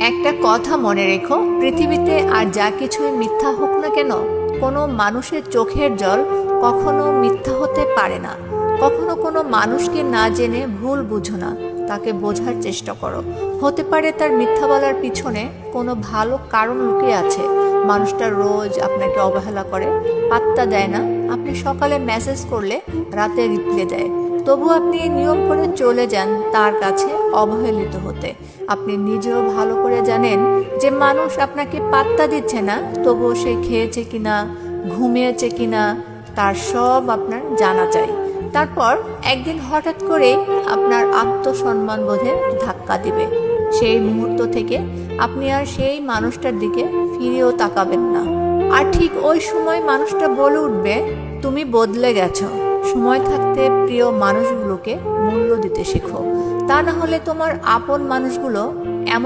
একটা কথা মনে রেখো, পৃথিবীতে আর যা কিছুই মিথ্যা হোক না কেন, কোনো মানুষের চোখের জল কখনো মিথ্যা হতে পারে না। কখনো কোনো মানুষকে না জেনে ভুল বুঝো না, তাকে বোঝার চেষ্টা করো। হতে পারে তার মিথ্যা বলার পিছনে কোনো ভালো কারণ লুকিয়ে আছে। মানুষটা রোজ আপনাকে অবহেলা করে, পাত্তা দেয় না। আপনি সকালে মেসেজ করলে রাতে রিপ্লাই দেয়, তবু আপনি নিয়ম করে চলে যান তার কাছে অবহেলিত হতে। আপনি নিজেও ভালো করে জানেন যে মানুষ আপনাকে পাত্তা দিচ্ছে না, তবুও সে খেয়েছে কিনা, ঘুমিয়েছে কিনা, তার সব আপনার জানা চাই। তারপর একদিন হঠাৎ করে আপনার আত্মসম্মান বোধে ধাক্কা দিবে। সেই মুহূর্ত থেকে আপনি আর সেই মানুষটার দিকে ফিরেও তাকাবেন না। আর ঠিক ওই সময় মানুষটা বলে উঠবে, তুমি বদলে গেছো। সময় থাকতে প্রিয় মানুষগুলোকে মূল্য দিতে শেখো, তা না হলে তোমার আপন মানুষগুলো এমন